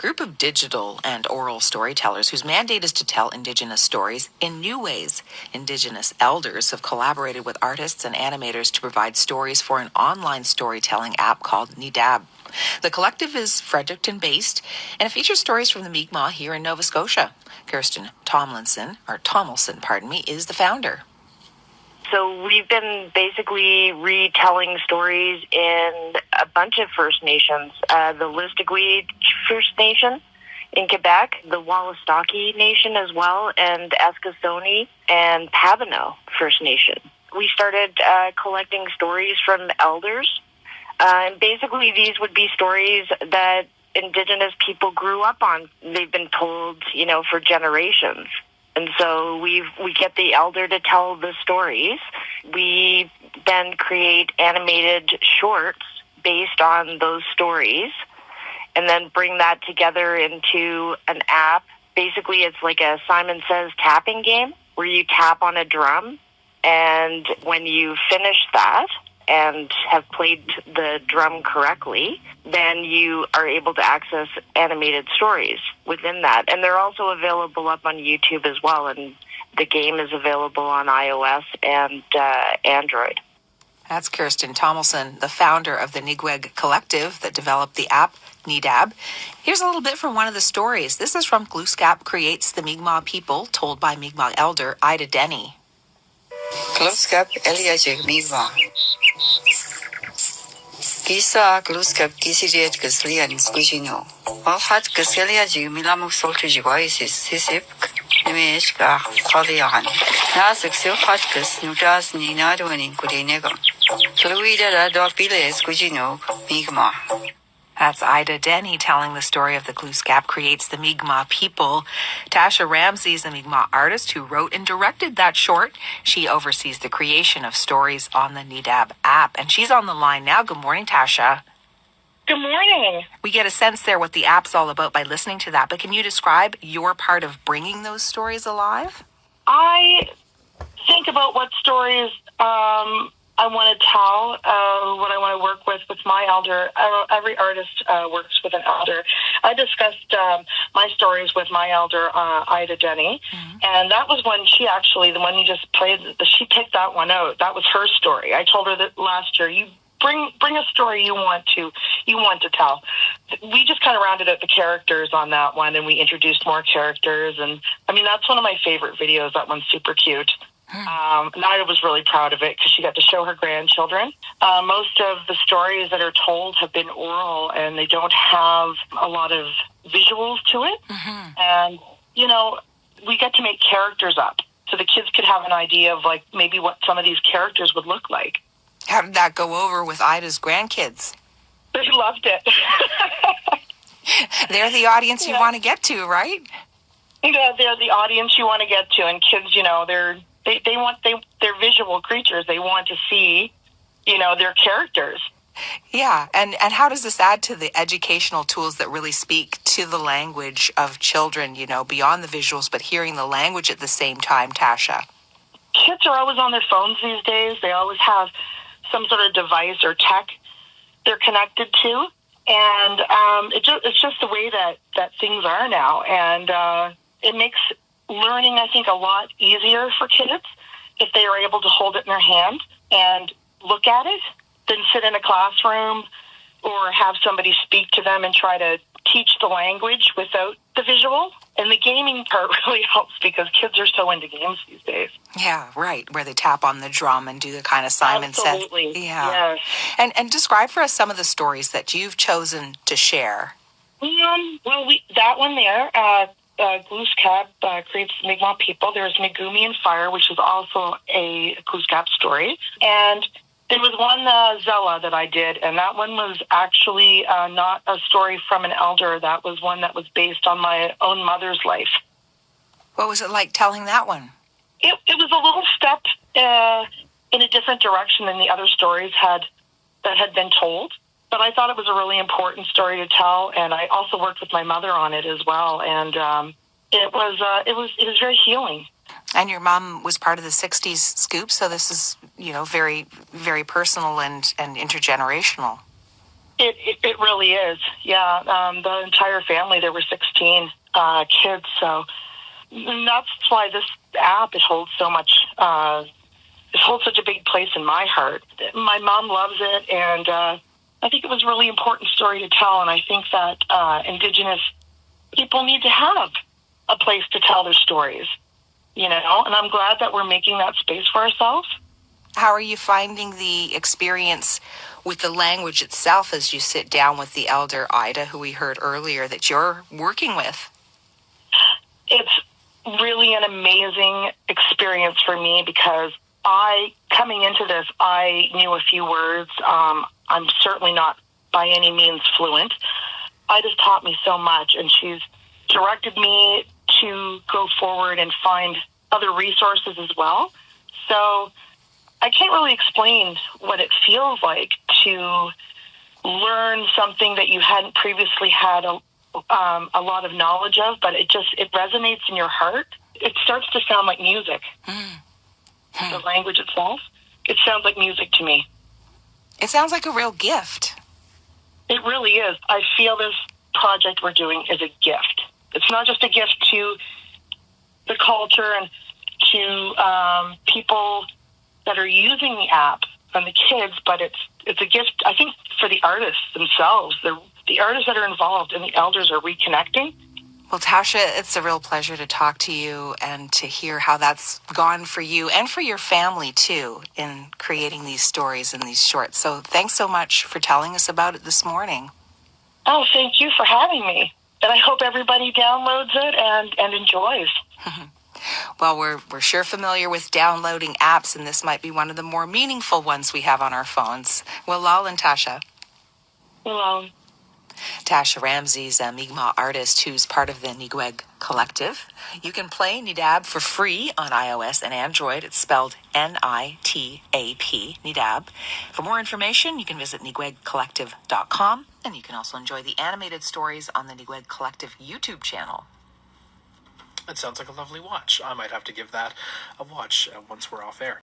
group of digital and oral storytellers whose mandate is to tell Indigenous stories in new ways. Indigenous elders have collaborated with artists and animators to provide stories for an online storytelling app called Nitap. The collective is Fredericton-based, and it features stories from the Mi'kmaq here in Nova Scotia. Kirsten Tomilson, is the founder. So we've been basically retelling stories in a bunch of First Nations. The Listigwe First Nation in Quebec, the Wallistaki Nation as well, and Eskasoni and Pabino First Nation. We started collecting stories from elders. And basically these would be stories that Indigenous people grew up on. They've been told, for generations. And so we get the elder to tell the stories. We then create animated shorts based on those stories and then bring that together into an app. Basically, it's like a Simon Says tapping game where you tap on a drum. And when you finish that and have played the drum correctly, then you are able to access animated stories within that. And they're also available up on YouTube as well, and the game is available on iOS and Android. That's Kirsten Tomilson, the founder of the Nigweg Collective that developed the app Nidab. Here's a little bit from one of the stories. This is from Glooscap Creates the Mi'kmaq People, told by Mi'kmaq elder Ida Denny. Glooscap Eliajig Mi'kmaq. Gisa Glooscap Gisidiet Gaslian Squishino. Hat Gaseliajig Milamuk Soltiji Voices, Sisip, Nimeshka, Kaliahan. Nasik Silhatkas, Nudas Ninaduanin Kudinegum. Fluida Dopile Squishino, Mi'kmaq. That's Ida Denny telling the story of the Glooscap Creates the Mi'kmaq People. Tasha Ramsay is a Mi'kmaq artist who wrote and directed that short. She oversees the creation of stories on the Nidab app. And she's on the line now. Good morning, Tasha. Good morning. We get a sense there what the app's all about by listening to that. But can you describe your part of bringing those stories alive? I think about what stories I want to tell, what I want to work with my elder. Every artist works with an elder. I discussed my stories with my elder, Ida Denny, and that was when she actually, the one you just played, she picked that one out. That was her story. I told her that last year, you bring a story you want to tell. We just kind of rounded out the characters on that one, and we introduced more characters. And I mean, that's one of my favorite videos. That one's super cute. Nida was really proud of it because she got to show her grandchildren. Most of the stories that are told have been oral, and they don't have a lot of visuals to it. And, we get to make characters up so the kids could have an idea of, like, maybe what some of these characters would look like. How did that go over with Ida's grandkids? They loved it. They're the audience you want to get to, right? Yeah, they're the audience you want to get to, and kids, they're visual creatures. They want to see, their characters. Yeah, and how does this add to the educational tools that really speak to the language of children, beyond the visuals, but hearing the language at the same time, Tasha? Kids are always on their phones these days. They always have some sort of device or tech they're connected to, and it's just the way that things are now, and it makes learning, I think, a lot easier for kids if they are able to hold it in their hand and look at it than sit in a classroom or have somebody speak to them and try to teach the language without the visual. And the gaming part really helps because kids are so into games these days. Yeah, right, where they tap on the drum and do the kind of Simon Says. Absolutely, yeah. Yes. And describe for us some of the stories that you've chosen to share. That one there, Glooscap Creates Mi'kmaq People. There's Megumi and Fire, which is also a Glooscap story. And there was one, Zella, that I did, and that one was actually not a story from an elder. That was one that was based on my own mother's life. What was it like telling that one? It was a little step in a different direction than the other stories that had been told. But I thought it was a really important story to tell, and I also worked with my mother on it as well, and it was very healing. And your mom was part of the 60s scoop, so this is, very, very personal and intergenerational. It really is. Yeah. The entire family, there were 16 kids. So that's why this app, it holds so much, it holds such a big place in my heart. My mom loves it, and I think it was a really important story to tell, and I think that Indigenous people need to have a place to tell their stories, you know, and I'm glad that we're making that space for ourselves. How are you finding the experience with the language itself as you sit down with the elder Ida, who we heard earlier, that you're working with? It's really an amazing experience for me because coming into this, I knew a few words. I'm certainly not by any means fluent. Ida's taught me so much, and she's directed me to go forward and find other resources as well. So I can't really explain what it feels like to learn something that you hadn't previously had a lot of knowledge of, but it resonates in your heart. It starts to sound like music. The language itself, it sounds like music to me. It sounds like a real gift. It really is. I feel this project we're doing is a gift. It's not just a gift to the culture and to people that are using the app and the kids, but it's a gift, I think, for the artists themselves. The artists that are involved and the elders are reconnecting. Well, Tasha, it's a real pleasure to talk to you and to hear how that's gone for you and for your family, too, in creating these stories and these shorts. So thanks so much for telling us about it this morning. Oh, thank you for having me. And I hope everybody downloads it and enjoys. Well, we're sure familiar with downloading apps, and this might be one of the more meaningful ones we have on our phones. Well, Lal and Tasha. Well, Tasha Ramsay's a Mi'kmaq artist who's part of the Nigweg Collective. You can play Nitap for free on iOS and Android. It's spelled Nitap, Nitap. For more information, you can visit nigwegcollective.com, and you can also enjoy the animated stories on the Nigweg Collective YouTube channel. It sounds like a lovely watch. I might have to give that a watch once we're off air.